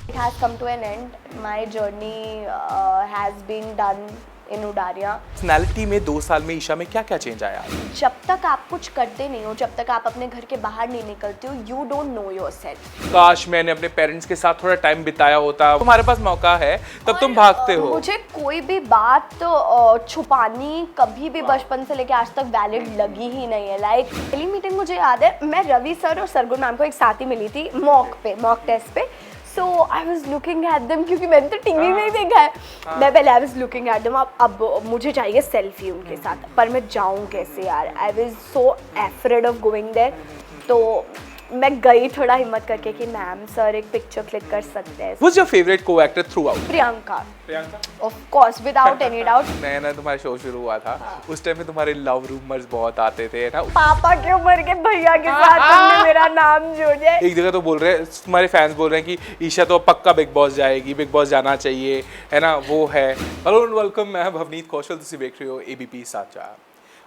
It has come to an end. My journey has been done in Udaria. Personality में 2 साल में ईशा में क्या क्या चेंज आया? जब तक आप कुछ करते नहीं हो, जब तक आप अपने घर के बाहर नहीं निकलते हो, you don't know yourself. काश मैंने अपने पेरेंट्स के साथ थोड़ा टाइम बिताया होता। तुम्हारे पास मौका है तब तुम भागते हो। मुझे कोई भी बात छुपानी कभी भी बचपन से लेके आज तक वैलिड लगी ही नहीं है। लाइक पहली मीटिंग मुझे याद है, मैं रवि सर और सरगुण मैम को एक साथ ही मिली थी मॉक टेस्ट पे। So I was looking at them, क्योंकि मैंने तो टीवी में ही देखा है। मैं पहले आई वॉज लुकिंग एट देम, अब मुझे चाहिए सेल्फी उनके साथ, पर मैं जाऊँ कैसे यार? I was so afraid of going there. तो मैं गई थोड़ा हिम्मत करके कि मैम सर एक पिक्चर क्लिक कर सकते हैं। Who's your favorite co-actor throughout? Priyanka, Priyanka? Of course, without any doubt. नया तुम्हारा शो शुरू हुआ था, उस टाइम में तुम्हारे लव रूमर्स बहुत आते थे ना। पापा के उम्र के भैया के साथ तुमने मेरा नाम जोड़े। एक जगह तो बोल रहे हैं, तुम्हारे फैंस बोल रहे हैं कि ईशा तो पक्का बिग बॉस जाएगी, बिग बॉस जाना चाहिए, है ना? वो है। हेलो एंड वेलकम, मैं भवनीत कौशल, ਤੁਸੀਂ ਵੇਖ ਰਹੇ ਹੋ ABP ਸਾਚਾ।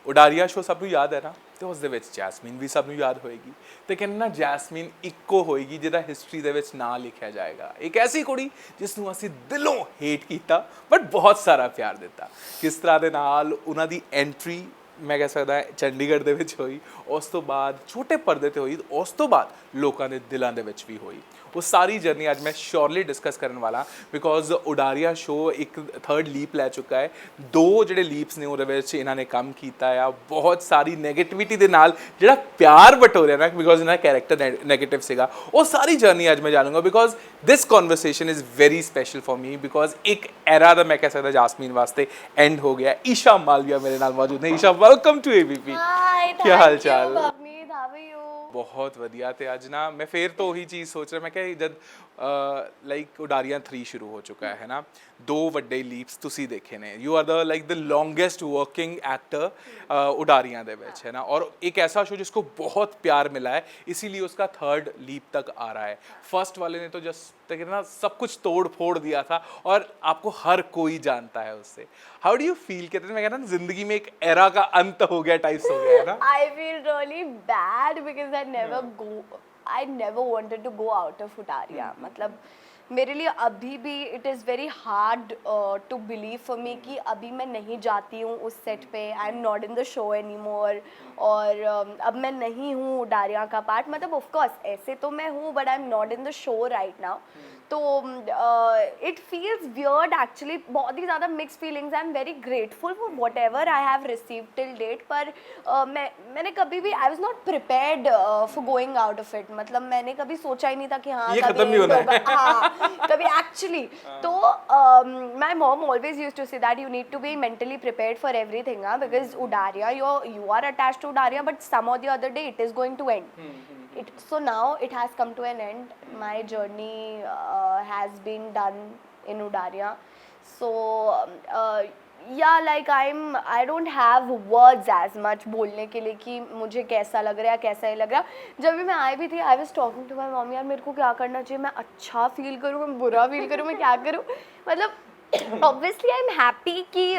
ਉਡਾਰੀਆ ਸ਼ੋ ਸਭ ਨੂੰ ਯਾਦ ਹੈ ਨਾ, ਤੇ ਉਸ ਦੇ ਵਿੱਚ ਜੈਸਮੀਨ ਵੀ ਸਭ ਨੂੰ ਯਾਦ ਹੋਏਗੀ। ਤੇ ਕਹਿੰਦੇ ਨਾ ਜੈਸਮੀਨ ਇੱਕੋ ਹੋਏਗੀ ਜਿਹਦਾ ਹਿਸਟਰੀ ਦੇ ਵਿੱਚ ਨਾਂ ਲਿਖਿਆ ਜਾਏਗਾ। ਇੱਕ ਐਸੀ ਕੁੜੀ ਜਿਸ ਨੂੰ ਅਸੀਂ ਦਿਲੋਂ ਹੇਟ ਕੀਤਾ ਬਟ ਬਹੁਤ ਸਾਰਾ ਪਿਆਰ ਦਿੱਤਾ। ਕਿਸ ਤਰ੍ਹਾਂ ਦੇ ਨਾਲ ਉਹਨਾਂ ਦੀ ਐਂਟਰੀ ਮੈਂ ਕਹਿ ਸਕਦਾ ਚੰਡੀਗੜ੍ਹ ਦੇ ਵਿੱਚ ਹੋਈ, ਉਸ ਤੋਂ ਬਾਅਦ ਛੋਟੇ ਪਰਦੇ ਤੇ ਹੋਈ, ਉਸ ਤੋਂ ਬਾਅਦ ਲੋਕਾਂ ਦੇ ਦਿਲਾਂ ਦੇ ਵਿੱਚ ਵੀ ਹੋਈ। वो सारी जर्नी आज मैं श्योरली डिस्कस करने वाला, बिकॉज उडारिया शो एक थर्ड लीप लै चुका है। 2 ਜਿਹੜੇ ਲੀਪਸ ਨੇ ਉਹਦੇ ਵਿੱਚ ਇਹਨਾਂ ਨੇ ਕੰਮ ਕੀਤਾ ਆ। ਬਹੁਤ ਸਾਰੀ ਨੈਗੇਟਿਵਿਟੀ ਦੇ ਨਾਲ ਜਿਹੜਾ ਪਿਆਰ ਬਟੋਰਿਆ ਨਾ, ਬਿਕॉज ਇਹਨਾਂ ਦਾ ਕੈਰੈਕਟਰ ਨੈਗੇਟਿਵ ਸੀਗਾ, ਉਹ ਸਾਰੀ ਜਰਨੀ ਅੱਜ ਮੈਂ ਜਾਣੂੰਗਾ। Because this conversation is very special for me, because ਇੱਕ ਐਰਾ ਦਾ ਮੈਂ ਕਹਿ ਸਕਦਾ ਜਾਸਮੀਨ ਵਾਸਤੇ ਐਂਡ ਹੋ ਗਿਆ। ईशा मालविया मेरे नाल मौजूद ने। Isha, welcome to ABP। ਕੀ ਹਾਲ ਚਾਲ? बहुत वधिया। ते अज ना मैं फिर तो वही चीज़ सोच रहा, मैं क्या जब लाइक उडारिया 3 शुरू हो चुका है ना, 2 ਵੱਡੇ ਲੀਪਸ ਤੁਸੀਂ ਦੇਖੇ ਨੇ। You are the like the longest working actor Udaariyaan दे विच, है ना, और एक ऐसा शो जिसको बहुत प्यार मिला है, इसीलिए उसका 3rd लीप तक आ रहा है। फर्स्ट वाले ने तो जस्ट ना सब कुछ तोड़ फोड़ दिया था और आपको हर कोई जानता है उससे। How do you feel? कहते हैं, मैं कहता ना जिंदगी में एक एरा का अंत हो गया टाइप्स हो गया है ना। I feel really bad because I never wanted to go out of Udaria. मतलब मेरे लिए अभी भी it is very hard to believe for me कि अभी मैं नहीं जाती हूँ उस सेट पे। I am not in the show any more, और अब मैं नहीं हूँ उडारिया का पार्ट। मतलब ऑफ कोर्स ऐसे तो मैं हूँ, but I am not in the show right now. तो इट फील्स वियर्ड एक्चुअली। बहुत ही ज़्यादा mix feelings. I am very grateful for what ever I have receive till date, पर मैंने कभी भी I was not prepared for going out of it. मतलब मैंने कभी सोचा ही नहीं था कि हाँ ये खत्म भी होना है। हाँ कभी एक्चुअली। तो my mom always used to say that you need to be mentally prepared for everything, because Udaariyaan you are attached to Udaria, but some or the other day it is going to end. So now it has come to an end. My journey has been done in Udaria. So yeah, like I don't have words as much बोलने के लिए कि मुझे कैसा लग रहा है, कैसा नहीं लग रहा। जब भी मैं आई भी थी, I was talking to my mom, यार मेरे को क्या करना चाहिए? मैं अच्छा फील करूँ, मैं बुरा फील करूँ, मैं क्या करूँ? मतलब ऑब्वियसली आई एम हैप्पी कि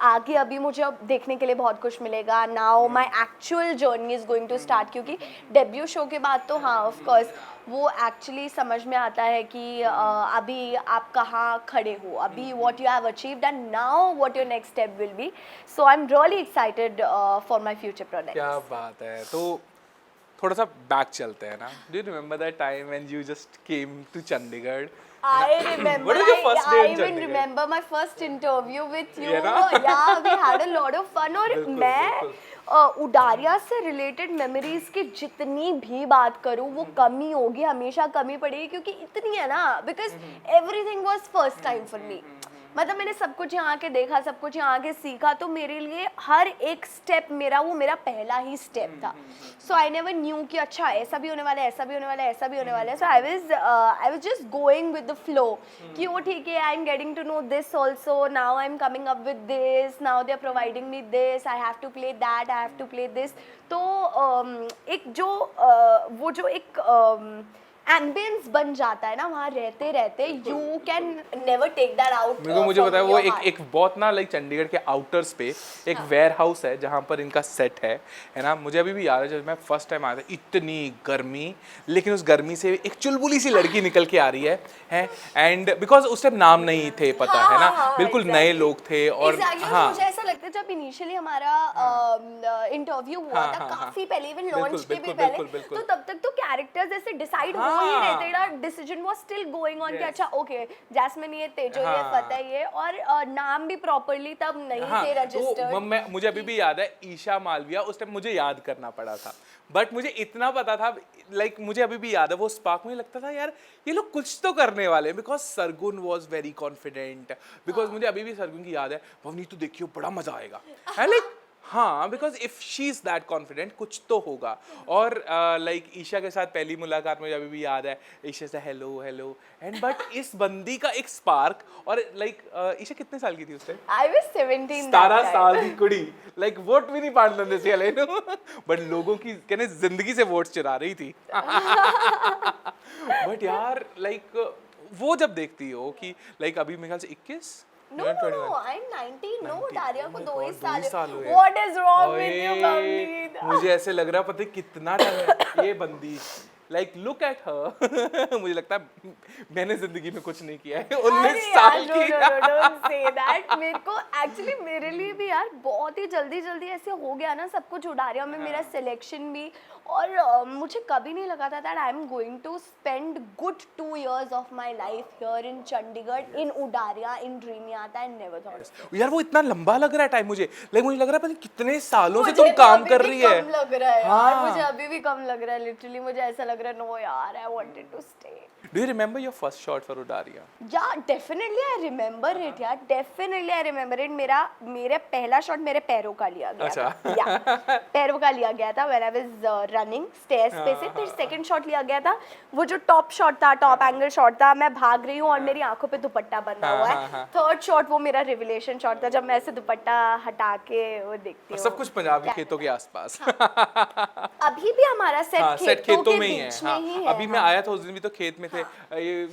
आगे अभी मुझे अब देखने के लिए बहुत कुछ मिलेगा। Now my actual journey is going to start, क्योंकि डेब्यू शो के बाद तो हाँ ऑफ कोर्स वो एक्चुअली समझ में आता है कि अभी आप कहाँ खड़े हो, अभी what you have achieved and now what your next step will be. So I am really excited for my future project. क्या बात है। तो थोड़ा सा बैक चलते हैं ना। Do you remember that time when you just came to Chandigarh? I remember. What was your first day I in even Chandigarh? remember my first interview with you. Yeah, na? Yeah, we had a lot of fun. और मैं उडारिया से related memories की जितनी भी बात करूँ वो कमी होगी, हमेशा कमी पड़ेगी, क्योंकि इतनी है ना, because everything was first time for me. मतलब मैंने सब कुछ यहाँ के देखा, सब कुछ यहाँ के सीखा, तो मेरे लिए हर एक स्टेप वो मेरा पहला ही स्टेप था। सो आई नेवर न्यू कि अच्छा ऐसा भी होने वाला है, ऐसा भी होने वाला है, ऐसा भी होने वाला है। So I was just going with the flow कि वो ठीक है, I am getting to know this also, now I am coming up with this, now they are providing me this, I have to play that, I have to play this. तो एक जो वो जो एक एम्बियंस बन जाता है ना वहाँ रहते रहते, you can never take that out. मेरे को मुझे पता है वो एक बहुत ना लाइक चंडीगढ़ के आउटर्स पे एक वेयर हाउस है जहाँ पर इनका सेट है ना। मुझे अभी भी याद है जब मैं फर्स्ट टाइम आया था, इतनी गर्मी, लेकिन उस गर्मी से एक चुलबुली सी लड़की निकल के आ रही है एंड बिकॉज उस टाइम नाम नहीं थे पता है ना, बिल्कुल नए लोग थे। और हाँ मुझे ऐसा लगता है जब इनिशियली हमारा इंटरव्यू हुआ था काफी पहले, इवन लॉन्च के भी पहले, तो तब तक तो कैरेक्टर्स ऐसे डिसाइड हो ही रहे थे, ना decision was still going on कि अच्छा ओके जैस्मिन ये, तेजो ये, फतेह ये, और नाम भी प्रॉपर्ली तब नहीं थे रजिस्टर्ड। मुझे अभी भी याद है ईशा मालविया, उस टाइम मुझे याद करना पड़ा था, बट मुझे इतना पता था लाइक मुझे अभी भी याद है वो स्पार्क में लगता था यार ये लोग कुछ तो करने वाले हैं, because Sargun was very confident, because मुझे अभी भी सरगुन की याद है, भवनी तो देखियो बड़ा मजा आएगा, लाइक हाँ, because if she is that confident कुछ तो होगा। और लाइक ईशा के साथ पहली मुलाकात मुझे अभी भी याद है, ईशा से हेलो हेलो एंड बट इस बंदी का एक स्पार्क। और लाइक ईशा कितने साल की थी उस टाइम? आई वाज 17 17 साल की कुड़ी, लाइक वोट भी नहीं पाड़ने से अले बट लोगों की कहने जिंदगी से वोट चुरा रही थी बट यार लाइक वो जब देखती हो कि लाइक अभी मेरे ख्याल से 21 No, I'm 19. No, डारिया को 2 ही साल हुए। What is wrong with you, Bhavneet? मुझे ऐसे लग रहा पता है कितना टाइम है ये बंदी, लाइक लुक एट हर मुझे लगता है मैंने जिंदगी में कुछ नहीं किया है 19 साल की। Don't say that. मेरे को एक्चुअली मेरे लिए भी यार बहुत ही जल्दी ऐसे हो गया ना सब कुछ उडारिया में, मेरा सिलेक्शन भी, और मुझे कभी नहीं लगा था that I am going to spend good 2 years of my life here in Chandigarh, in Udaariyaan, in Dreamiyata. I never thought यार वो इतना लंबा लग रहा है टाइम, मुझे मुझे लग रहा है पता नहीं कितने सालों से तुम काम कर रही है। कम लग रहा है यार, मुझे अभी भी कम लग रहा है, लिटरली मुझे ऐसा लग रहा है नो यार I wanted to stay. Do you remember your first shot for Udaria? Yeah, definitely I remember it यार, definitely I remember it। मेरा पहला शॉट मेरे पैरों का लिया गया था, या पैरों का लिया गया था when I was running stairs पे से। फिर सेकंड शॉट लिया गया था वो जो टॉप शॉट था, टॉप एंगल शॉट था, मैं भाग रही हूँ और मेरी आंखों पे दुपट्टा बंधा हुआ है। थर्ड शॉट वो मेरा रिविलेशन शॉट था जब मैं ऐसे दुपट्टा हटा के वो देखती हूँ। सब कुछ पंजाबी खेतों के आसपास। अभी भी हमारा सेट खेतों में ही है। अभी मैं आया था उस दिन भी तो खेत में थे,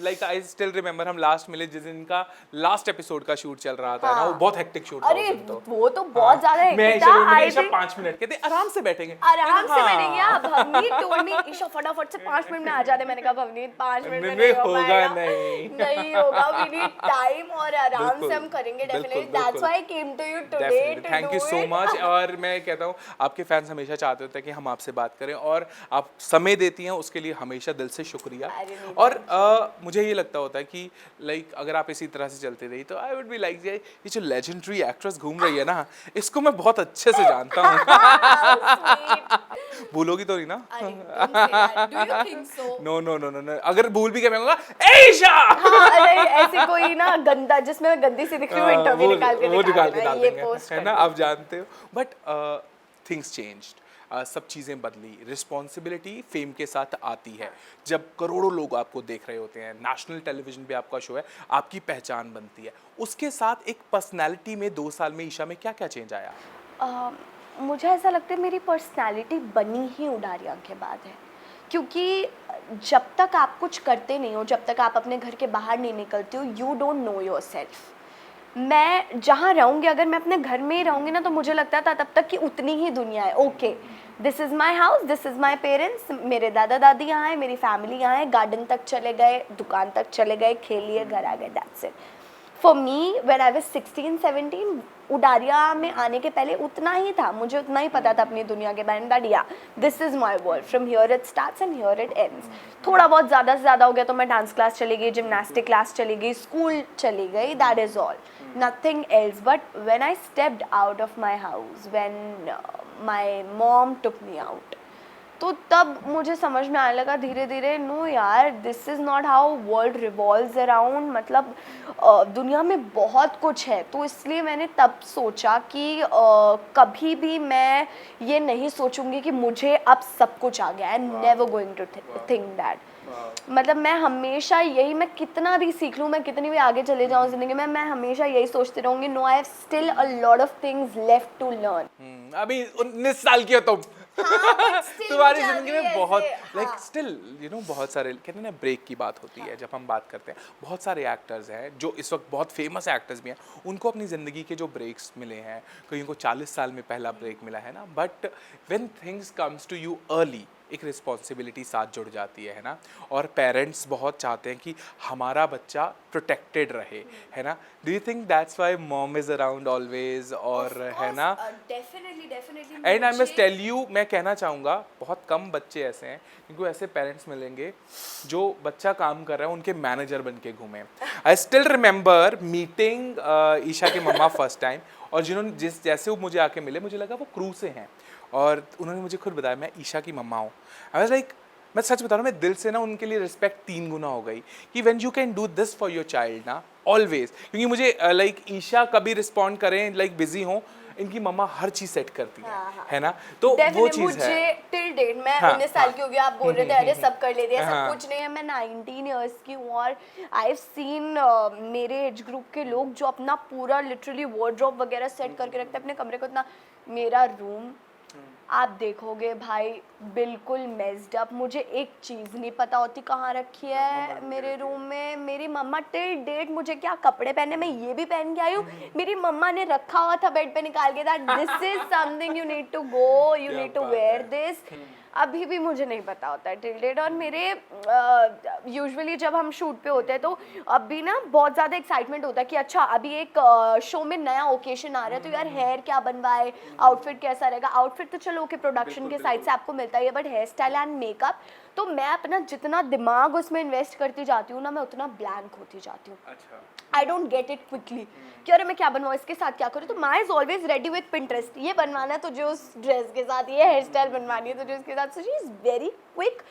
लाइक आई स्टिल रिमेंबर हम लास्ट मिले जिस दिन का लास्ट एपिसोड का शूट चल रहा था ना, वो बहुत हेक्टिक शूट था। अरे वो तो बहुत ज्यादा हेक्टिक था। मैं ईशा 5 मिनट कहते आराम से बैठेंगे, आराम से बैठेंगे। भवनीत टोल्ड मी ईशा फटाफट से 5 मिनट में आ जाते। मैंने कहा भवनीत 5 मिनट में नहीं होगा, नहीं होगा, वी नीड टाइम, और आराम से हम करेंगे definitely. That's why I came to you today. Thank you so much. और मैं कहता हूँ आपके फैंस हमेशा चाहते होते हैं कि हम आपसे बात करें, और आप समय देती हैं उसके लिए हमेशा दिल से शुक्रिया। और मुझे ये लगता होता है कि लाइक अगर आप इसी तरह से चलते रही तो आई वुड बी लाइक ये जो लेजेंडरी एक्ट्रेस घूम रही है ना, इसको मैं बहुत अच्छे से जानता हूँ भूलोगी तो नहीं ना? नो नो नो नो, अगर भूल भी गया मैं कहूँगा ईशा। ऐसे कोई ना गंदा जिसमें मैं गंदी सी दिख रही हूँ इंटरव्यू निकाल के डाल देंगे, है ना, आप जानते हो। बट थिंग्स चेंज्ड, सब चीज़ें बदली, रिस्पॉन्सिबिलिटी फेम के साथ आती है। जब करोड़ों लोग आपको देख रहे होते हैं, नेशनल टेलीविजन पे आपका शो है, आपकी पहचान बनती है, उसके साथ एक पर्सनैलिटी में 2 साल में ईशा में क्या क्या चेंज आया? मुझे ऐसा लगता है मेरी पर्सनैलिटी बनी ही उडारिया के बाद है, क्योंकि जब तक आप कुछ करते नहीं हो, जब तक आप अपने घर के बाहर नहीं निकलते हो, you don't know your self. मैं जहाँ रहूँगी, अगर मैं अपने घर में ही रहूँगी ना, तो मुझे लगता था तब तक कि उतनी ही दुनिया है। Okay, this is my house, this is my parents, मेरे दादा दादी यहाँ है, मेरी फैमिली यहाँ है, गार्डन तक चले गए, दुकान तक चले गए, खेल लिए, घर आ गए, that's it. For me when I was 16-17, Udaariyan में आने के पहले उतना ही था, मुझे उतना ही पता था अपनी दुनिया के बारे में, दैट या this is my world, from here it starts and here it ends. थोड़ा बहुत ज़्यादा से ज़्यादा हो गया तो मैं डांस क्लास चली गई, जिमनास्टिक क्लास चली गई, स्कूल चली गई, that is all, nothing else. But when I stepped out of my house, when my mom took me out, तो तब मुझे समझ में आने लगा धीरे धीरे, नो यार, this is not how world revolves around, मतलब दुनिया में बहुत कुछ है। तो इसलिए मैंने तब सोचा कि कभी भी मैं ये नहीं सोचूंगी कि मुझे अब सब कुछ आ गया, I am never going to think that. मतलब मैं हमेशा यही, मैं कितना भी सीख लूँ, मैं कितनी भी आगे चले जाऊँ ज़िंदगी में, मैं हमेशा यही सोचती रहूँगी, no I have still a lot of things left to learn. अभी 19 साल की हो तुम, हाँ, but still तुम्हारी मुझे जिंदगी अभी में बहुत ऐसे- लाइक हाँ। स्टिल बहुत सारे कहते हैं ना ब्रेक की बात होती है जब हम बात करते हैं, बहुत सारे एक्टर्स हैं जो इस वक्त बहुत फेमस एक्टर्स भी हैं, उनको अपनी ज़िंदगी के जो ब्रेक्स मिले हैं, कहीं को 40 साल में पहला ब्रेक मिला है ना, but when things comes to you early एक रिस्पॉन्सिबिलिटी साथ जुड़ जाती है ना, और पेरेंट्स बहुत चाहते हैं कि हमारा बच्चा प्रोटेक्टेड रहे, है ना। Do you think that's why mom is around always, और है ना। Definitely and I must tell you, मैं कहना चाहूँगा बहुत कम बच्चे ऐसे हैं जिनको ऐसे पेरेंट्स मिलेंगे जो बच्चा काम कर रहा है उनके मैनेजर बन के घूमे। I still remember meeting Isha के मम्मा फर्स्ट टाइम, और जिन्होंने जैसे वो मुझे आके मिले मुझे लगा वो क्रू से हैं, और उन्होंने मुझे खुद बताया मैं ईशा की मम्मा हूँ। आई वाज लाइक, मैं सच बता रहा हूँ, मैं दिल से ना उनके लिए रिस्पेक्ट 3 गुना हो गई कि when you can do this for your child ना ऑलवेज, क्योंकि मुझे लाइक ईशा कभी रिस्पॉन्ड करें लाइक बिजी हो, इनकी मम्मा हर चीज सेट करती है ना, तो वो चीज मुझे है। टिल डेट मैं हाँ, 19 साल की हो गई, आप बोल रहे थे अरे सब कर लेती है, हाँ। सब कुछ नहीं है। मैं 19 इयर्स की हूँ और आई हैव सीन मेरे एज ग्रुप के लोग जो अपना पूरा लिटरली वार्डरोब वगैरह सेट करके रखते हैं अपने कमरे को। इतना मेरा रूम आप देखोगे भाई बिल्कुल मेस्ड अप, मुझे एक चीज़ नहीं पता होती कहाँ रखी है मेरे रूम में। मेरी मम्मा टिल डेट मुझे क्या कपड़े पहने, मैं ये भी पहन के आई हूँ, मेरी मम्मा ने रखा हुआ था बेड पे निकाल के, that this is something you need to go, you need to wear this. अभी भी मुझे नहीं पता होता है टिल डेट। और मेरे यूजुअली जब हम शूट पे होते हैं तो अभी ना बहुत ज़्यादा एक्साइटमेंट होता है कि अच्छा अभी एक शो में नया ओकेशन आ रहा है तो यार हेयर क्या बनवाए, आउटफिट कैसा रहेगा। आउटफिट तो चलो ओके प्रोडक्शन के साइड से आपको मिलता ही है, but here style and makeup तो मैं अपना जितना दिमाग उसमें इन्वेस्ट करती जाती हूँ ना, मैं उतना ब्लैंक होती जाती हूँ। अच्छा, I don't get it quickly कि अरे मैं क्या बनवाऊँ, इसके साथ क्या करूँ। तो my is always ready with Pinterest, ये बनवाना है तुझे उस ड्रेस के साथ, ये हेयर स्टाइल बनवानी है तुझे उसके साथ। So she is very quick,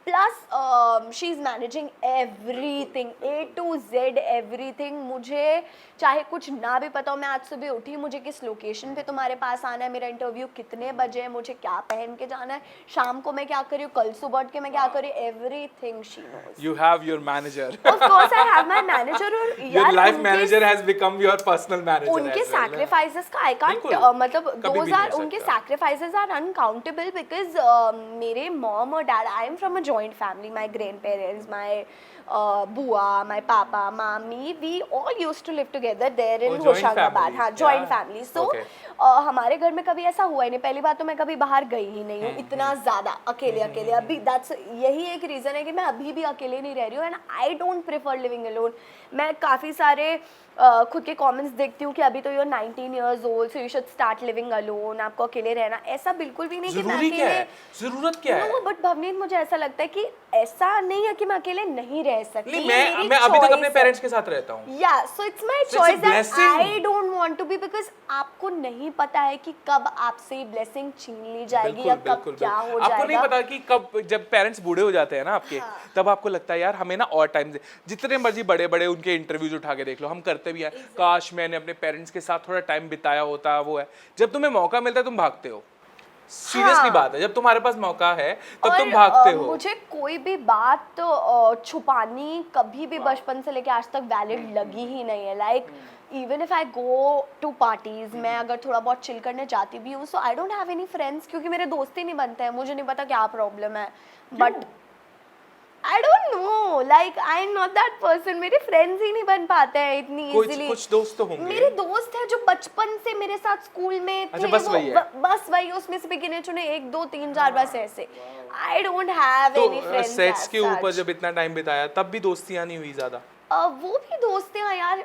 plus she is managing everything A to Z everything. मुझे चाहे कुछ ना भी पता हो, मैं आज सुबह उठी मुझे किस लोकेशन पे तुम्हारे पास आना है, मेरा इंटरव्यू कितने बजे है, मुझे क्या पहन के जाना है, शाम को मैं क्या कर रही हूँ, कल सुबह उठ के मैं क्या कर रही हूँ, everything she knows. you have your manager. Of course I have my manager और Your यार life उनके manager has become your personal manager उनके as well, है। सैक्रिफाइसेस का आई कांट बिल्कुल, मतलब कभी भी दोज नहीं आर हो उनके सकता। सैक्रिफाइसेस आर अनकाउंटेबल बिकॉज मेरे मॉम और dad, I am from a joint family, my grandparents, my bua, my papa, mami, we all used to live together there in Oh, joint Hoshangabad. family, हाँ, joint yeah. Family. So Okay. हमारे घर में कभी ऐसा हुआ ही नहीं। पहली बात तो मैं कभी बाहर गई ही नहीं हूँ इतना ज़्यादा अकेले अकेले। अभी दैट्स यही एक रीज़न है कि मैं अभी भी अकेले नहीं रह रही हूँ and I don't prefer living alone. मैं काफ़ी सारे खुद के कमेंट्स देखती हूँ कि अभी तो you are 19 years old so you should start living alone, आपको अकेले रहना। ऐसा बिल्कुल भी नहीं कि मैं जरूरी क्या अकेले, है, जरूरत क्या है। नो बट भवनीत मुझे ऐसा लगता है कि ऐसा नहीं है कि मैं अकेले नहीं रह सकती। नहीं, ये मेरी मैं अभी तक अपने choice है। पेरेंट्स के साथ रहता हूँ। या so it's my So it's a choice that blessing. I don't want to be, because आपको नहीं पता है कि कब आपसे ब्लेसिंग छीन ली जाएगी या कब क्या हो जाएगा। आपको नहीं पता कि कब जब पेरेंट्स बूढ़े हो जाते हैं ना आपके, तब आपको लगता है यार हमें ना और टाइम दे। जितने मर्जी बड़े बड़े उनके इंटरव्यूज उठा के देख लो, हम करते भी हैं, काश मैंने अपने पेरेंट्स के साथ थोड़ा टाइम बिताया होता। वो है जब तुम्हें मौका मिलता है तुम भागते हो, सीरियसली बात है, जब तुम्हारे पास मौका है तब तुम भागते हो। मुझे कोई भी बात छुपानी कभी भी बचपन से लेके आज तक वैलिड लगी ही नहीं है। Like even if I go to parties, मैं अगर थोड़ा बहुत चिल करने जाती भी हूँ, so I don't have any friends, क्योंकि मेरे दोस्त ही नहीं बनते हैं। मुझे नहीं पता क्या प्रॉब्लम है, but I don't no, like I am not that person. मेरे फ्रेंड्स ही नहीं बन पाते हैं इतनी इजीली। कुछ दोस्त तो होंगे। मेरे दोस्त हैं जो बचपन से मेरे साथ स्कूल में थे, अच्छा, बस वही है। बस वही, उसमें से भी गिने चुने 1 2 3 4 बस ऐसे। आई डोंट हैव एनी तो फ्रेंड्स सेट्स के ऊपर जब इतना टाइम बिताया तब भी दोस्तियां नहीं हुई ज्यादा। वो भी दोस्त हैं यार।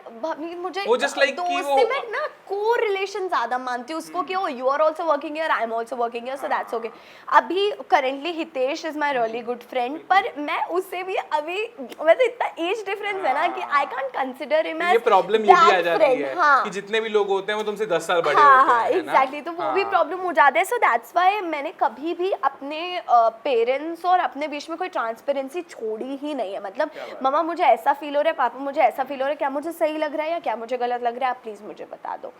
मुझे वो just like कि दोस्ती वो- में ना को रिलेशन ज्यादा मानती हूँ उसको कि oh you are also working here, I am also working here, so that's okay. अभी currently Hitesh is my really good friend, पर मैं उससे भी अभी मतलब इतना एज डिफरेंस है ना कि I can't consider him as ये प्रॉब्लम ये भी आ जाती है हाँ कि जितने भी लोग होते हैं वो तुमसे 10 साल बड़े हाँ होते हाँ हैं, है ना? एग्जैक्टली। तो वो भी हाँ। प्रॉब्लम हो जाता है। सो दैट्स व्हाई मैंने कभी भी अपने पेरेंट्स और अपने बीच में कोई ट्रांसपेरेंसी छोड़ी ही नहीं है। मतलब मम्मा मुझे ऐसा फील हो रहा है रहा है पापा, मुझे ऐसा फील हो रहा है, क्या मुझे सही लग रहा है या क्या मुझे गलत लग रहा है, आप प्लीज़ मुझे बता दो.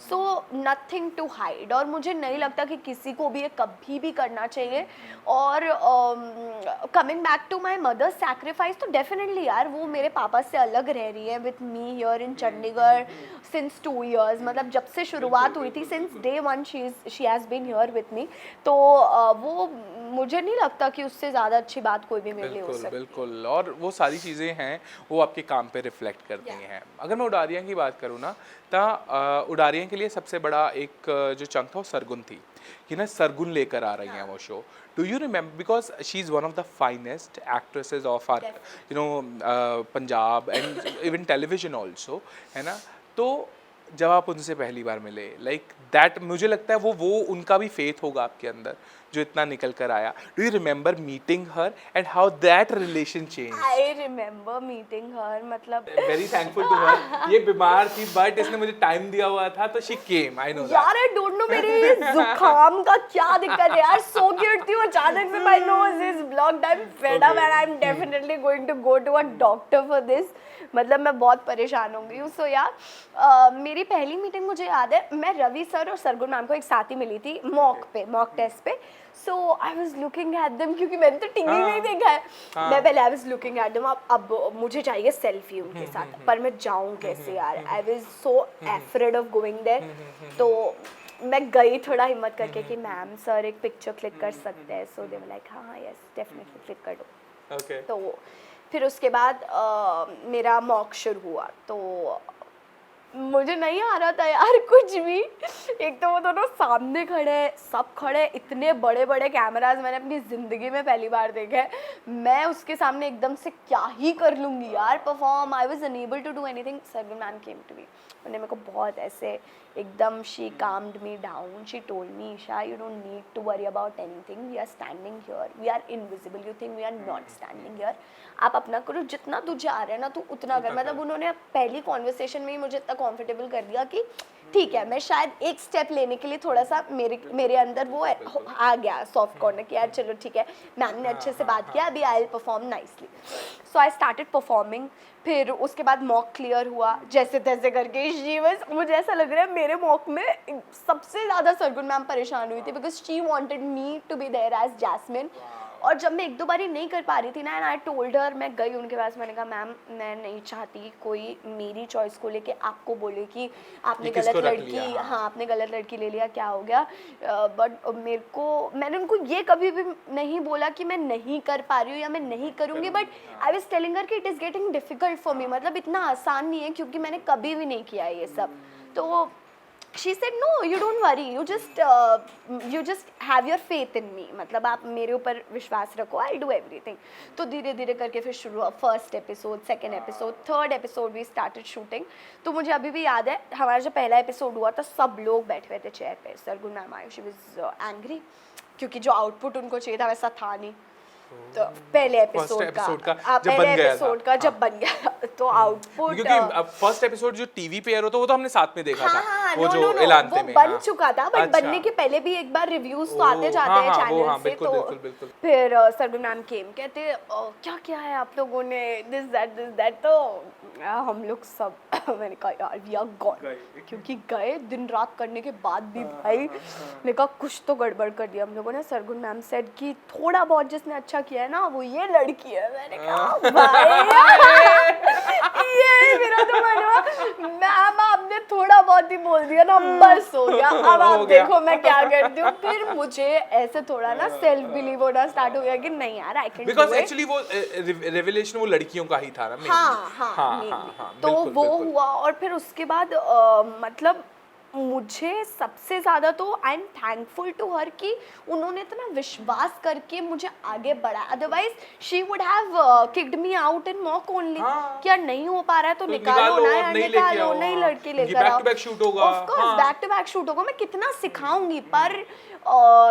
So nothing to hide. और मुझे नहीं लगता कि किसी को भी ये कभी भी करना चाहिए. और coming back to my mother's sacrifice, तो डेफिनेटली यार वो मेरे पापा से अलग रह रही है with me here in Chandigarh since 2 years. मतलब जब से शुरुआत हुई थी, since day 1 she has been here with me. तो वो मुझे नहीं लगता कि उससे ज़्यादा अच्छी बात कोई भी मेरे लिए हो बिल्कुल सकती. बिल्कुल, और वो सारी चीज़ें हैं वो आपके काम पे रिफ्लेक्ट करती हैं. अगर मैं उडारिया की बात करूँ ना, तो उडारिया के लिए सबसे बड़ा एक जो चंक था वो सरगुन थी कि ना सरगुन लेकर आ रही हैं वो show. Do you remember, because she is one of the finest actresses of our Punjab and even television also, है ना. तो जब आप उनसे पहली बार मिले, लाइक दैट, मुझे लगता है वो उनका भी फेथ होगा आपके अंदर जो इतना निकल कर आया. Do you remember meeting her and how that relation change? I remember meeting her. मतलब वेरी थैंकफुल टू हर. ये बीमार थी बट इसने मुझे टाइम दिया हुआ था तो शी केम. आई नो यार आई डोंट नो मेरे ये जुकाम का क्या दिक्कत है यार. सो क्यूट थी वो, अचानक से my nose is blocked. I am fed up and I am definitely going to go to a doctor for this. मतलब मैं बहुत परेशान हो गई हूँ. सो यार मेरी पहली मीटिंग मुझे याद है, मैं रवि सर और सरगुन मैम को एक साथ ही मिली थी मॉक टेस्ट पे. So I was looking at them, क्योंकि मैंने तो टीवी में ही देखा है. मैं पहले आई वाज लुकिंग एट देम. अब मुझे चाहिए सेल्फी उनके साथ, पर मैं जाऊँ कैसे यार. I was so afraid of going there. तो मैं गई थोड़ा हिम्मत करके कि मैम सर एक पिक्चर क्लिक कर सकते हैं. सो दे वर लाइक हाँ यस डेफिनेटली क्लिक कर दो. ओके. तो फिर उसके बाद मेरा मॉक शुरू हुआ. तो मुझे नहीं आ रहा था यार कुछ भी. एक तो वो दोनों सामने खड़े, सब खड़े, इतने बड़े बड़े कैमराज मैंने अपनी ज़िंदगी में पहली बार देखे. मैं उसके सामने एकदम से क्या ही कर लूँगी यार perform. I was unable to do anything. Sargun ma'am came to me, उन्होंने मेरे को बहुत ऐसे एकदम, she calmed me down. She told me, Isha you don't need to worry about anything. We are standing here, we are invisible. You think we are not standing here. आप अपना करो, जितना तुझे आ रहा है ना तू उतना कर. मतलब उन्होंने पहली कॉन्वर्सेशन में ही मुझे इतना कॉम्फर्टेबल कर दिया कि ठीक है, मैं शायद एक स्टेप लेने के लिए थोड़ा सा मेरे अंदर वो आ गया सॉफ्ट कॉर्नर कि यार चलो ठीक है, मैम ने अच्छे से बात किया, अभी I will perform nicely. So I started performing. फिर उसके बाद मॉक क्लियर हुआ जैसे तैसे करके. मुझे ऐसा लग रहा है मेरे मॉक में सबसे ज़्यादा सरगुन मैम परेशान हुई थी, because she wanted me to be there as Jasmine. और जब मैं एक दो बारी नहीं कर पा रही थी ना, एंड आई टोल्ड हर, मैं गई उनके पास, मैंने कहा मैम मैं नहीं चाहती कोई मेरी चॉइस को लेके आपको बोले कि आपने गलत लड़की, हाँ आपने गलत लड़की ले लिया, क्या हो गया. बट मैंने उनको ये कभी भी नहीं बोला कि मैं नहीं कर पा रही हूँ या मैं नहीं करूँगी. But I was telling her कि it is getting difficult for me. मतलब इतना आसान नहीं है क्योंकि मैंने कभी भी नहीं किया ये सब. तो she said no you don't worry, you just have your faith in me. मतलब आप मेरे ऊपर विश्वास रखो, I'll do everything. तो धीरे धीरे करके फिर शुरू हुआ. First episode, second episode, third episode we started shooting. तो मुझे अभी भी याद है हमारा जो पहला एपिसोड हुआ था, सब लोग बैठे हुए थे चेयर पे. Sargun ma'am I, she was angry क्योंकि जो आउटपुट उनको चाहिए था वैसा था नहीं. तो पहले एपिसोड का जब बन गया तो आउटपुट, क्योंकि फर्स्ट एपिसोड जो टीवी पे एयर होता वो तो हमने साथ में देखा था. हाँ, वो जो ऐलान में बन चुका था, बट बनने के पहले भी एक बार रिव्यूज तो आते जाते हैं चैनल से. तो फिर सरगुन मैम केम, कहते क्या क्या है आप लोगों ने, दिस दैट. तो हम लोग सब मैंने कहा यार वी आर गॉन, क्योंकि गए दिन रात करने के बाद भी भाई मैंने कहा कुछ तो गड़बड़ कर दिया हम लोगों ने. सरगुन मैम सेड कि थोड़ा बहुत जिसने अच्छा किया है ना वो ये लड़की है. मैंने कहा भाई ये मेरा तो मन हुआ, मैम आपने थोड़ा बहुत ही बोल दिया ना, बस हो गया. अब आप देखो मैं क्या करती हूँ. फिर मुझे ऐसे थोड़ा ना सेल्फ बिलीव होना स्टार्ट हो गया कि नहीं यार I can do it. Because actually वो रेवलेशन वो लड़कियों का ही था ना. हाँ, तो वो हुआ. और फिर उसके बाद मतलब मुझे सबसे ज़्यादा तो I am thankful to her कि उन्होंने इतना विश्वास करके मुझे आगे बढ़ाया. Otherwise she would have kicked me out in mock only. क्या नहीं हो पा रहा है तो निकालो ना यार, निकालो, नई लड़की लेकर आओ. बैक टू बैक शूट होगा, of course back to back shoot होगा, मैं कितना सिखाऊंगी. पर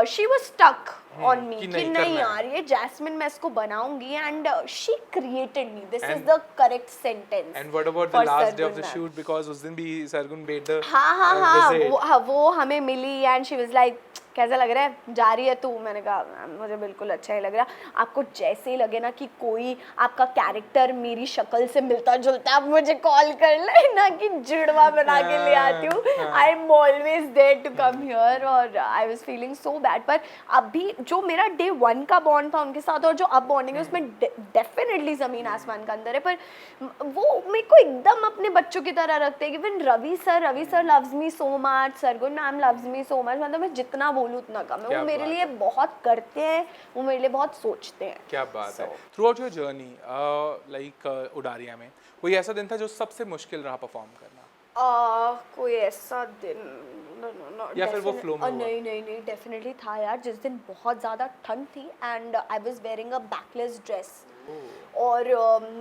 she was stuck on me कि नहीं यार ये जैस्मिन मैं इसको बनाऊंगी. And she created me, this is the correct sentence. And what about the last day of the shoot, because उस दिन भी सरगुन मेड द हाँ वो हमें मिली. एंड शी वाज लाइक कैसा लग रहा है, जा रही है तू? मैंने कहा मैम मुझे बिल्कुल अच्छा ही लग रहा है। आपको जैसे ही लगे ना कि कोई आपका कैरेक्टर मेरी शक्ल से मिलता जुलता है, आप मुझे कॉल कर ले ना कि जुड़वा बना के ले आती हूँ। I am always there to come here. और I was feeling so bad, पर अभी जो मेरा डे 1 का बॉन्ड था उनके साथ और जो अब बॉन्डिंग है उसमें डेफिनेटली ज़मीन आसमान का अंदर है। पर वो मेरे को एकदम अपने बच्चों की तरह रखते हैं। Even Ravi sir loves me so much, Sargun ma'am loves me so much. मतलब मैं जितना बोलूँ उतना कम है। क्या वो मेरे बात लिए है। बहुत करते हैं, वो मेरे लिए बहुत सोचते हैं। क्या बात है। Through out your journey like Udaariyan में कोई ऐसा दिन था जो सबसे मुश्किल रहा परफॉर्म करना? कोई ऐसा दिन या फिर वो flow में हुआ? नहीं डेफिनेटली था यार। जिस दिन बहुत ज़्यादा ठंड थी and I was wearing a backless dress और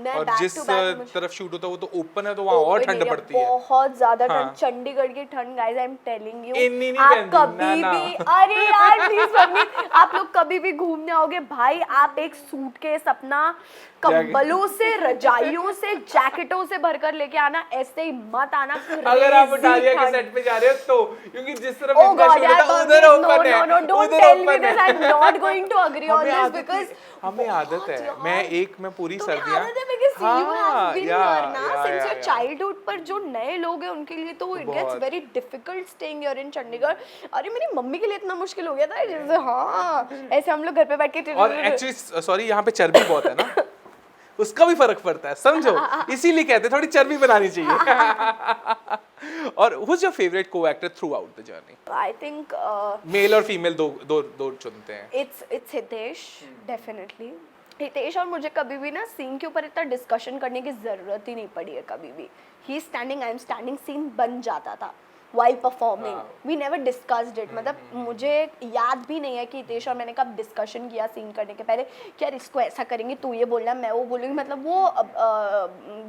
मैं और बैक जिस टू बैक तरफ शूट होता है वो तो ओपन है, तो वहाँ और ठंड पड़ती है। बहुत ज्यादा हाँ। ठंड, चंडीगढ़ की ठंड guys, I am telling you. इन्नी नहीं आप पहनती, कभी ना, भी अरे यार प्लीज परमीत, आप लोग कभी भी घूमने आओगे भाई, आप एक सूटकेस अपना कंबलों से, रजाइयों से, जैकेटों से भरकर लेके आना। ऐसे ही मत आना अगर आप crazy उडारिया के ठंड। सेट पे जा रहे हो तो, क्योंकि जिस तरफ Oh इनका God, शूट यार, होता है Bhavneet, उधर no, ओपन है, no, no, don't उधर tell me ओपन this. है। I'm not going to agree on हमें this आदत because है, हमें आदत है। बहुत मैं पूरी तुम्हें सर्दियाँ, आदत है because you have been या, here ना या, since या, your या। childhood। पर जो नए लोग हैं उनके लिए तो it gets बहुत। very difficult staying here in Chandigarh. अरे मेरी मम्मी के लिए इतना मुश्किल हो गया था जैसे, हाँ ऐसे हम लोग घर पे बैठ के और एक्चुअली सॉरी यहाँ पे चर्बी बहुत है ना, उसका भी फर्क पड़ता है, समझो। इसीलिए कहते हैं थोड़ी चर्बी बनानी चाहिए। और who's your favorite co-actor throughout the journey? I think male और फीमेल दो चुनते हैं। it's Hitesh definitely। हितेश और मुझे कभी भी ना सीन के ऊपर इतना डिस्कशन करने की जरूरत ही नहीं पड़ी है कभी भी। He standing, I am standing, scene बन जाता था while performing। we never discussed it। मतलब मुझे याद भी नहीं है कि हितेश और मैंने कब डिस्कशन किया सीन करने के पहले कि यार इसको ऐसा करेंगे, तू ये बोलना मैं वो बोलूँगी। मतलब वो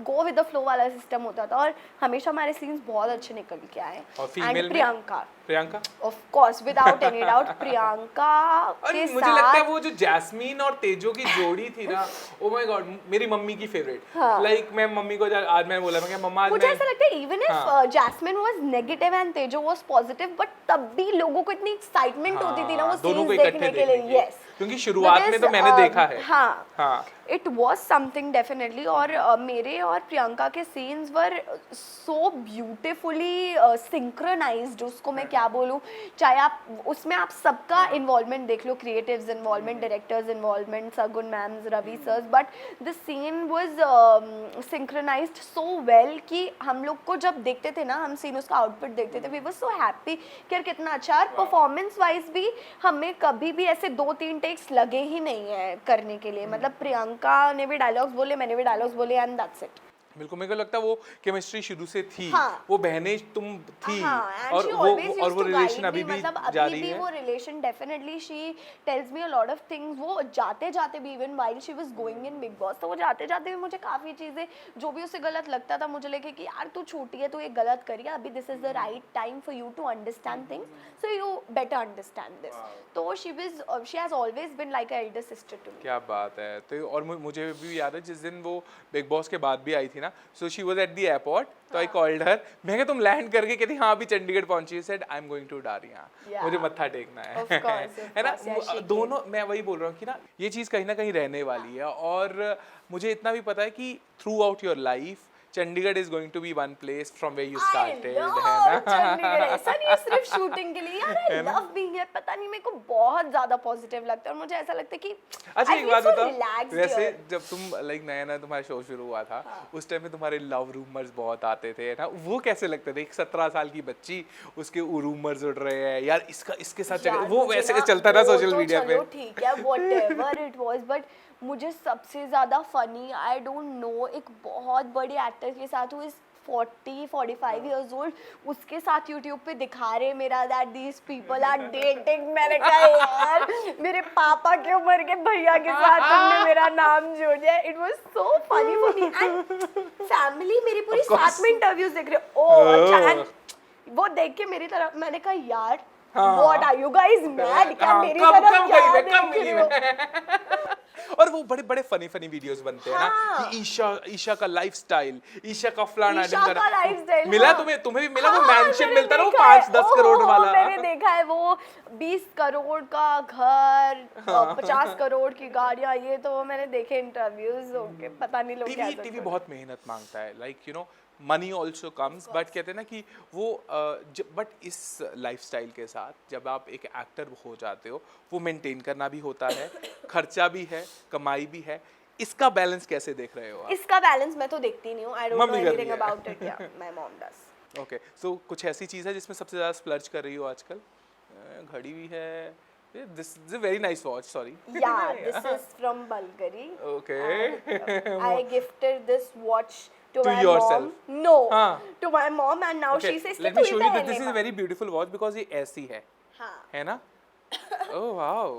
गो विद द फ्लो वाला सिस्टम होता था और हमेशा हमारे सीन्स बहुत अच्छे निकल के आए। और फीमेल में? Priyanka of course without any doubt Priyanka के और साथ। मुझे लगता है वो जो जैस्मीन और तेजो की जोड़ी थी ना, ओ माय गॉड, मेरी मम्मी की फेवरेट। लाइक मैं मम्मी को आज मैंने बोला, मैं मम्मा आज मुझे ऐसा लगता है even if Jasmine was negative and Tejo was positive, but तब भी लोगों को इतनी एक्साइटमेंट होती थी ना वो दोनों को सीन्स इकट्ठे देखने के लिए। देखेंगे। यस, क्योंकि शुरुआत में तो मैंने देखा है। हाँ इट वॉज समथिंग डेफिनेटली। और मेरे और प्रियंका के सीन्स वर सो ब्यूटिफुली सिंक्रोनाइज्ड, उसको मैं क्या बोलूँ। चाहे आप उसमें आप सबका इन्वॉल्वमेंट देख लो, creatives involvement, directors involvement, Sargun ma'am's, Ravi sir's, but the scene was synchronised so well कि हम लोग को जब देखते थे ना, हम सीन उसका आउटपुट देखते थे, वी वर सो हैप्पी कि यार कितना अच्छा। और परफॉर्मेंस वाइज भी हमें कभी भी ऐसे 2-3 टेक्स लगे ही नहीं है करने के लिए। मतलब प्रियंका ने भी डायलॉग्स बोले, मैंने भी डायलॉग्स बोले एंड दैट्स इट। बिल्कुल, मेरे को लगता है वो केमिस्ट्री शुरू से थी। हाँ। वो बहनें तुम थी। हाँ, और वो रिलेशन अभी भी जारी है। वो relation definitely she tells me a lot of things. वो जाते जाते भी even while she was going in big boss, तो वो जाते जाते भी मुझे काफ़ी चीज़ें जो भी उसे गलत लगता था मुझे लेके कि यार तू छोटी है, तू ये गलत करिए, अभी this is the right time for you to understand things, so you better understand this. तो she has always been like a elder sister to me. क्या बात है। तो और मुझे भी याद है जिस दिन वो बिग बॉस के बाद भी आई थी ना, so she was at the airport, तो आई कॉल्ड हर, मैं तुम लैंड करके कहती हाँ अभी चंडीगढ़ पहुंची, said I am going to Udaariyaan, मुझे मत्था टेकना है। है ना, दोनों मैं वही बोल रहा हूँ कि ना ये चीज़ कहीं ना कहीं रहने वाली है। और मुझे इतना भी पता है कि throughout your life Chandigarh is going to be one place from where you started, है ना। चंडीगढ़ ऐसा नहीं है सिर्फ शूटिंग के लिए यार, आई लव बीइंग हियर। पता नहीं मेरे को बहुत ज्यादा पॉजिटिव लगता है और मुझे ऐसा लगता है कि अच्छा I एक feel बात so बताओ, relaxed वैसे here. जब तुम लाइक नया नया तुम्हारा शो शुरू हुआ था, उस टाइम में तुम्हारे लव रूमर्स बहुत आते थे ना, वो कैसे लगते थे? एक 17 साल की बच्ची, उसके रूमर्स उड़ रहे हैं यार, इसके साथ यार, वो मुझे वैसे ना चलता था वो सोशल तो मीडिया पे। चलो ठीक है व्हाटएवर इट वाज, बट मुझे सबसे ज्यादा फनी, आई डोंट नो, एक बहुत बड़े एक्टर के साथ हुई 40-45 years old, उसके साथ यूट्यूब पे दिखा रहे मेरा that these people are dating. मैंने कहा यार मेरे पापा के उम्र के भैया के साथ तुमने मेरा नाम जोड़ दिया। It was so funny for me and family मेरी पूरी साथ में इंटरव्यूज देख रहे हो। ओह अच्छा, and वो देख के मेरी तरफ मैंने कहा यार what are you guys mad, क्या मेरी तरफ क्या देख रहे हो? और वो बड़े बड़े फनी फनी वीडियोस बनते हैं ना हाँ। कि ईशा का लाइफस्टाइल, ईशा का फलाना ईशा ढिमकाना। का lifestyle, मिला हाँ। तुम्हें भी मिला वो हाँ, मैंशन मैंने मिलता ना वो देखा है। 5-10 करोड़ ओहो, वाला। मैंने देखा है वो 20 करोड़ का घर, 50 करोड़ की गाड़ियां, ये तो मैंने देखे इंटरव्यूज होके, पता नहीं लोग क्या टीवी बहुत मेहनत मांगता है, like you know money also comes, but कहते हैं ना कि वो बट इस लाइफस्टाइल के साथ जब आप एक एक्टर हो जाते हो वो मेंटेन करना भी होता है, खर्चा भी है, कमाई भी है। इसका बैलेंस कैसे देख रहे हो आप? इसका बैलेंस मैं तो देखती नहीं हूँ, आई डोंट नो मम्मी कर रही एनीथिंग है। अबाउट इट, या माय मॉम डज। ओके, सो कुछ ऐसी चीज़ है जिसमें सबसे ज़्यादा स्प्लर्ज कर रही हो आजकल? घड़ी भी है, this is a very nice watch, sorry. Yeah, this is from Bulgari. Okay. I gifted this watch to To my yourself? mom. No, हाँ. to my mom, and now Okay, she says let कि me तू show he you that पहन this is a लेगा। very beautiful watch because ये ऐसी है ना? Oh wow.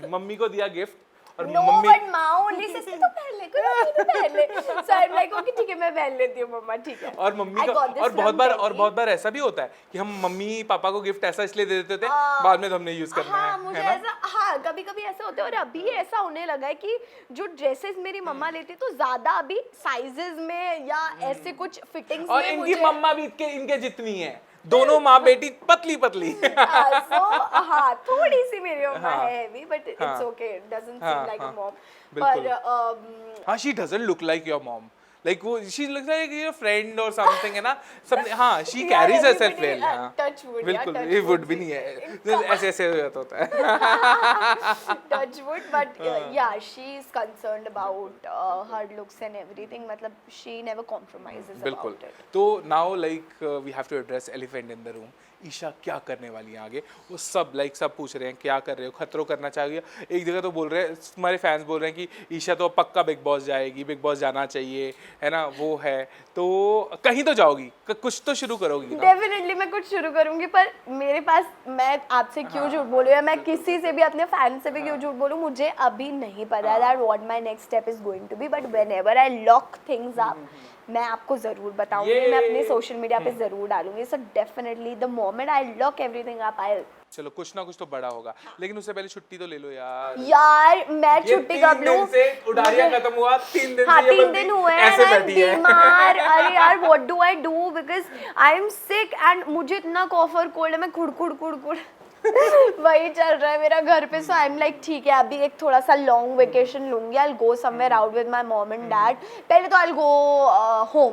Mummy को दिया गिफ्ट और No, मम्मी but माँ only says कि तू पहन ले, तू पहन ले। So I'm like, okay, ठीक है, मैं पहन लेती हूँ मम्मा, ठीक है। और मम्मी I का got this और from Delhi. बहुत बार ऐसा भी होता है कि हम मम्मी पापा को गिफ्ट ऐसा इसलिए दे देते थे, बाद में तो हमने यूज करना हाँ, है मुझे ना? ऐसा, हाँ, कभी कभी ऐसा होता है, और अभी ऐसा होने लगा है कि जो ड्रेसेस मेरी मम्मा लेती तो ज्यादा अभी साइजेस में या ऐसे कुछ फिटिंग्स और में इनकी मुझे मम्मा भी इनके जितनी है, दोनों माँ बेटी पतली पतली। so हाँ, थोड़ी सी मेरी मम्मा हाँ, है भी, but it's हाँ, okay, it doesn't हाँ, seem like a हाँ, mom, बिल्कुल। पर हाँ, she doesn't look like your mom. Like वो she looks like your friend or something है ना? सब हाँ, she Yeah, carries herself everybody, well। हाँ, touch wood, yeah, बिल्कुल, touch ये wood wood भी नहीं है, ऐसे ऐसे होता है। touch wood, but yeah, she is concerned about her looks and everything, मतलब she never compromises बिल्कुल। about it. तो now like we have to address elephant in the room. Isha क्या करने वाली है आगे? वो सब लाइक सब पूछ रहे हैं क्या कर रहे हो, खतरों करना चाहिए। एक जगह तो बोल रहे हैं, तुम्हारे फैंस बोल रहे हैं कि ईशा तो पक्का बिग बॉस जाएगी, बिग बॉस जाना चाहिए, है ना? वो है तो कहीं तो जाओगी, कुछ तो शुरू करोगी ना? डेफिनेटली मैं कुछ शुरू करूंगी, पर मेरे पास, मैं आपसे क्यों झूठ बोलूं या मैं किसी से भी, अपने फैन से भी क्यों झूठ बोलूं, मुझे अभी नहीं पता that what my next step is going to be, but whenever I lock things up मैं आपको जरूर बताऊंगी, मैं अपने सोशल मीडिया पे जरूर डालूंगी। So definitely the moment I lock everything up, I चलो कुछ ना कुछ तो बड़ा होगा, लेकिन उससे पहले छुट्टी तो ले लो यार। यार मैं ये छुट्टी 3 कब लूं? दिन से उडारिया खत्म हुआ, 3 दिन हाँ, से ये 3 बंदी दिन हुए हैं, ऐसे मैं बैठी है। बीमार, अरे यार what do I do, because I am sick and मुझे इतना कॉफ और कोल्ड है, मैं कुड़ वही चल रहा है मेरा घर पे। सो आई एम लाइक ठीक है, अभी एक थोड़ा सा लॉन्ग वेकेशन लूंगी, I will go somewhere out with my mom and dad. पहले तो आई विल गो होम,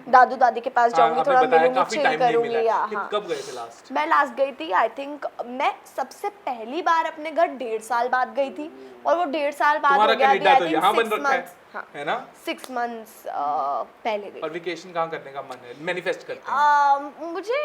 दादू दादी के पास जाऊंगी, आपने थोड़ा बताया मिलूंगी, काफी चिल टाइम नहीं करूंगी। मिला है। या कि हाँ, कब गए थे लास्ट? मैं लास्ट गई थी, आई थिंक मैं सबसे पहली बार अपने घर 1.5 साल बाद गई थी, और वो 1.5 साल बाद तुम्हारा हो गया, कनाडा तो आई यहाँ थिंक बन 6 रखा है, मंथ्स, हाँ, है ना? 6 मंथ्स पहले गई। और वेकेशन कहाँ करने का मन है, मैनिफेस्ट करते हैं? मुझे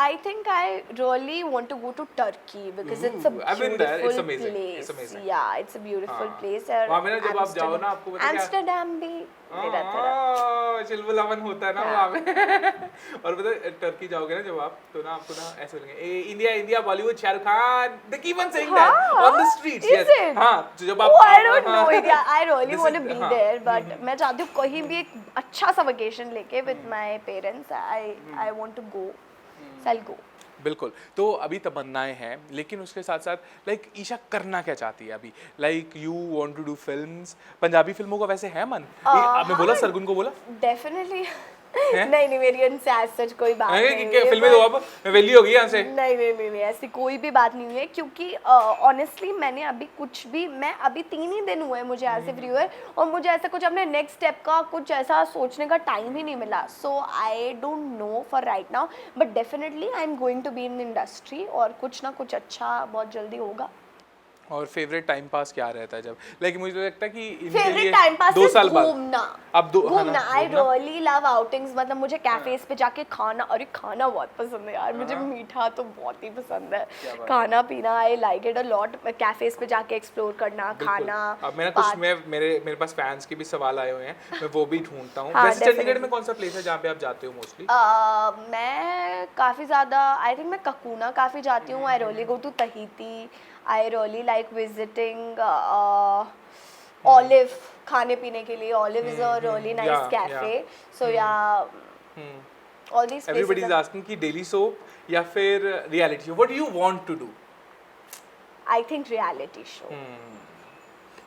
I think I really want to go to Turkey because it's a Ooh, I've been there. It's beautiful amazing. Place. It's amazing. या इट्स अ ब्यूटीफुल हाँ। प्लेस। वहाँ पे ना जब आप जाओ ना, आपको पता है क्या? एम्स्टर्डम भी मेरा तरफ। चिलबुलावन होता है ना वहाँ पे। और पता है टर्की जाओगे ना जब आप, तो ना आपको ना ऐसे बोलेंगे, ए India India Bollywood Shahrukh Khan, they keep on saying that on the streets। Is yes it? हाँ, तो जब आप Oh, I don't know हाँ, it. Yeah, I really This want to is- be हाँ, there, but मैं चाहती हूँ कहीं भी एक अच्छा सा वेकेशन लेके with my parents. I want to go. So I'll go. बिल्कुल। तो अभी तमन्नाएं हैं, लेकिन उसके साथ साथ लाइक ईशा करना क्या चाहती है अभी? Like you want to do films, Punjabi फिल्मों का वैसे है मन? आपने बोला, सरगुन को बोला? Definitely. नहीं मेरी उनसे आज सच कोई बात नहीं हुई है, फिल्में दो अब, मैं वेली हो गई यहाँ से। नहीं ऐसी कोई भी बात नहीं हुई है, क्योंकि ऑनेस्टली मैंने अभी कुछ भी, मैं अभी 3 ही दिन हुए मुझे ऐसे फ्री हुए, और मुझे ऐसा कुछ अपने नेक्स्ट स्टेप का कुछ ऐसा सोचने का टाइम ही नहीं मिला। So I don't know for right now, but definitely I am going to be in industry, और कुछ ना कुछ अच्छा बहुत जल्दी होगा। और फेवरेट टाइम पास क्या रहता है जब, लाइक मुझे तो लगता है कि इनके फेवरेट लिए टाइम पास 2 साल बाद घूमना। अब घूमना, आई रियली लव आउटिंग्स, मतलब मुझे कैफेज पे जाके खाना, अरे खाना बहुत पसंद है यार, मुझे मीठा तो बहुत ही पसंद है, खाना पीना, I like it a lot. Cafes पे जाके एक्सप्लोर करना, खाना। अब मैं कुछ मेरे पास फैंस के भी सवाल आए हुए हैं, मैं वो भी ढूंढता हूँ। हाँ, वैसे चंडीगढ़ में कौन सा प्लेस है जहाँ पे आप जाते हो मोस्टली? मैं काफ़ी ज़्यादा, आई थिंक मैं ककूना काफ़ी जाती हूँ, I really go to Tahiti, I really like visiting Olive, खाने पीने के लिए Olive is a really nice cafe. So yeah all these everybody is asking कि डेली सोप या फिर reality show, what do you want to do? I think reality show.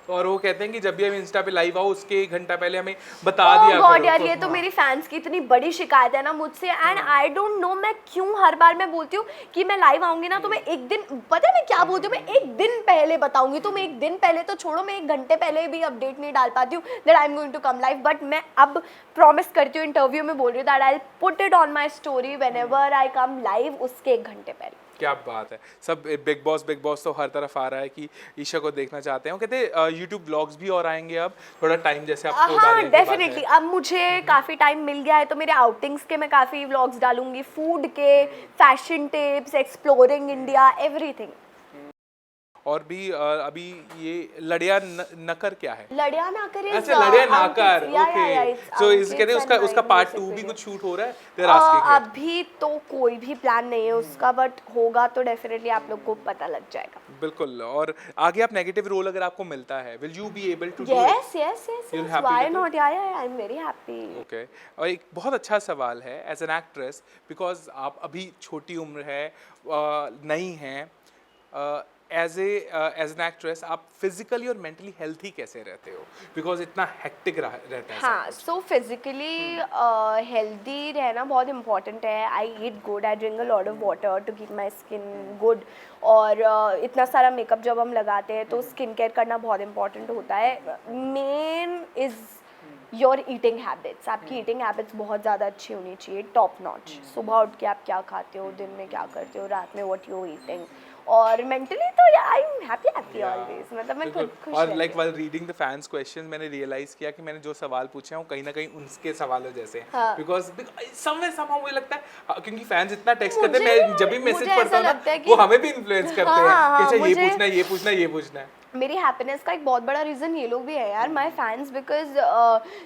और वो कहते हैं कि जब भी हम इंस्टा पे लाइव आओ उसके 1 घंटा पहले हमें बता दिया गॉड करो। यार, ये तो मेरी फैंस की इतनी बड़ी शिकायत है ना मुझसे, एंड आई डोंट नो मैं क्यों हर बार मैं बोलती हूँ कि मैं लाइव आऊंगी ना तो मैं एक दिन, पता है मैं क्या बोलती हूँ, मैं एक दिन पहले बताऊंगी, तो मैं एक दिन पहले तो छोड़ो, मैं 1 घंटे पहले भी अपडेट नहीं डाल पाती हूँ that I am going to come live, but मैं अब प्रॉमिस करती हूँ, इंटरव्यू में बोल रही हूँ that I will put it on my story whenever I come live, उसके 1 घंटे पहले। क्या बात है। सब बिग बॉस तो हर तरफ आ रहा है कि ईशा को देखना चाहते हैं। वो कहते हैं यूट्यूब ब्लॉग्स भी और आएंगे अब थोड़ा टाइम, जैसे आपको हाँ उदाहरण के बाद डेफिनेटली, है। अब मुझे काफ़ी टाइम मिल गया है तो मेरे आउटिंग्स के मैं काफ़ी व्लॉग्स डालूंगी, फूड के, fashion tips, exploring India, everything. और भी अभी ये लड़िया नकर क्या है? लड़िया ना करे, अच्छा, लड़िया नाकर, ओके। सो इस कहते हैं उसका पार्ट 2 भी कुछ शूट हो रहा है, देयर आस्किंग इट। अभी तो कोई भी प्लान नहीं है उसका, बट होगा तो डेफिनेटली आप लोग को पता लग जाएगा। बिल्कुल। और आगे आप नेगेटिव रोल अगर आपको मिलता है, will you be able to do it? Yes yes yes, You're happy why with it? Not, yeah I am very happy. Okay. और एक बहुत अच्छा सवाल है एज एन एक्ट्रेस, बिकॉज आप अभी छोटी उम्र है, नई हैं, एज एन एक्ट्रेस आप फिजिकली और मेंटली हेल्थी कैसे रहते हो, बिकॉज इतना हेक्टिक रहता है सब हाँ, कुछ। सो फिजिकली हेल्दी रहना बहुत इंपॉर्टेंट है। I eat good, I drink a lot of water to keep my skin good, और इतना सारा मेकअप जब हम लगाते हैं तो स्किन केयर करना बहुत इंपॉर्टेंट होता है। Main is your eating habits, आपकी ईटिंग हैबिट्स बहुत ज़्यादा अच्छी होनी चाहिए, टॉप नॉच। सुबह उठ के आप क्या खाते हो, दिन में क्या करते हो, रात में व्हाट यू ईटिंग, और मेंटली तो आई एम हैप्पी ऑलवेज, मतलब मैं खुद खुश और रहती लाइक हूँ। While reading the fans question मैंने रियलाइज किया कि मैंने जो सवाल पूछे हैं वो कहीं ना कहीं उनके सवालों जैसे हैं, हाँ। बिकॉज समवेयर समहाउ मुझे लगता है क्योंकि फैंस इतना टेक्स्ट करते मुझे हैं, मैं जब भी मुझे मैसेज ऐसा पढ़ता हूँ ना लगता है कि- वो हमें भी इन्फ्लुएंस करते हैं हाँ, कि अच्छा ये मुझे- पूछना है, ये पूछना है, ये पूछना है। मेरी हैप्पीनेस का एक बहुत बड़ा रीजन ये लोग भी है यार, माय फैंस, बिकॉज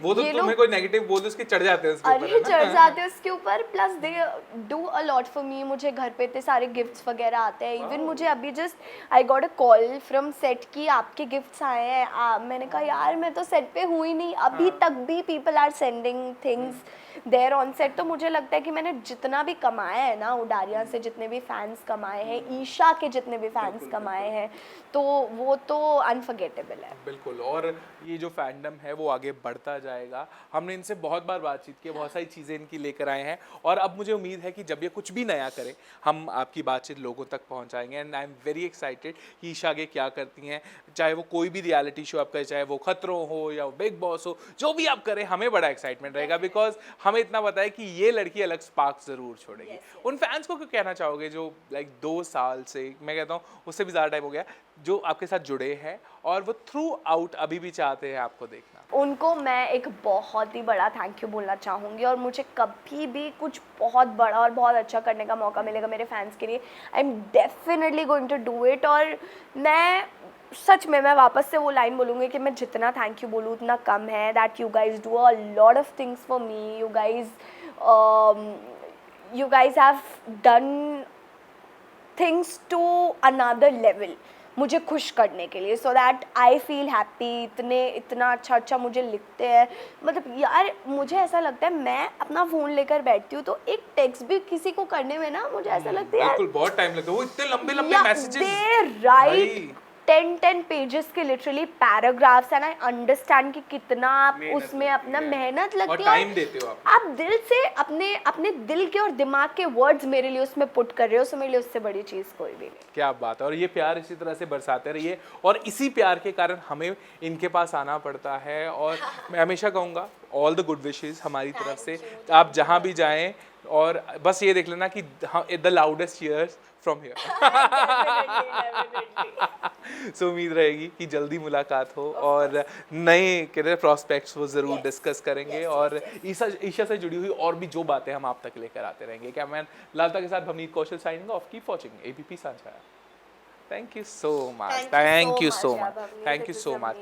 वो तो ये तुम्हें लोग कोई नेगेटिव बोल दो उसके चढ़ जाते हैं उसके ऊपर, अरे है ना? चढ़ जाते हैं उसके ऊपर, plus they do a lot for me. मुझे घर पे इतने सारे गिफ्ट्स वगैरह आते हैं, इवन मुझे अभी just I got a call from set की आपके गिफ्ट्स आए हैं। मैंने कहा यार मैं तो सेट पे हुई नहीं, अभी तक भी people are sending things there on set. तो मुझे लगता है कि मैंने जितना भी कमाया है ना उडारिया से, जितने भी फैंस कमाए हैं, ईशा के जितने भी फैंस कमाए हैं, तो वो तो अनफॉरगेटेबल है। बिल्कुल। और ये जो फैंडम है वो आगे बढ़ता जाएगा। हमने इनसे बहुत बार बातचीत की, बहुत सारी चीज़ें इनकी लेकर आए हैं, और अब मुझे उम्मीद है कि जब ये कुछ भी नया करें हम आपकी बातचीत लोगों तक पहुंचाएंगे। And I am very excited कि ईशा आगे क्या करती हैं, चाहे वो कोई भी रियलिटी शो आप करें, चाहे वो खतरों हो या वो बिग बॉस हो, जो भी आप करें हमें बड़ा एक्साइटमेंट रहेगा, बिकॉज हमें इतना पता है कि ये लड़की अलग स्पार्क ज़रूर छोड़ेगी। उन फैंस को क्यों कहना चाहोगे जो लाइक 2 साल से, मैं कहता हूँ उससे भी ज़्यादा टाइम हो गया, जो आपके साथ जुड़े हैं और वो थ्रू आउट अभी भी चाहते हैं आपको देखना? उनको मैं एक बहुत ही बड़ा थैंक यू बोलना चाहूँगी, और मुझे कभी भी कुछ बहुत बड़ा और बहुत अच्छा करने का मौका मिलेगा मेरे फैंस के लिए, I am definitely going to do it. और मैं सच में मैं वापस से वो लाइन बोलूँगी कि मैं जितना थैंक यू बोलूँ उतना कम है, that you guys do a lot of things for me, you guys have done things to another level मुझे खुश करने के लिए, so that I feel happy. इतना अच्छा मुझे लिखते हैं, मतलब यार मुझे ऐसा लगता है मैं अपना फ़ोन लेकर बैठती हूँ तो एक टेक्स्ट भी किसी को करने में ना मुझे ऐसा लगता है यार बिल्कुल बहुत टाइम लगता है, वो इतने लंबे मैसेजेस, दे राइट 10 पेजेस के literally paragraphs, and I understand कि कितना आप उसमें अपना मेहनत लगती है, और टाइम देते हो आप दिल से अपने दिल के और दिमाग के वर्ड्स मेरे लिए उसमें पुट कर रहे हो, सो मेरे लिए उससे बड़ी चीज़ कोई भी नहीं। क्या बात है। और ये प्यार इसी तरह से बरसाते रहिए, और इसी प्यार के कारण हमें इनके पास आना पड़ता है। और मैं हमेशा कहूँगा ऑल द गुड विशेस हमारी तरफ से, आप जहाँ भी जाएं, और बस ये देख लेना कि the loudest cheers from here. So उम्मीद रहेगी कि जल्दी मुलाकात हो और नए करियर प्रॉस्पेक्ट्स वो ज़रूर डिस्कस करेंगे, और ईशा से जुड़ी हुई और भी जो बातें हम आप तक लेकर आते रहेंगे। कैमरामैन लालता के साथ Bhavneet Kaushal signing off, keep watching ABP साझा। Thank you so much, thank you so much, thank you so much.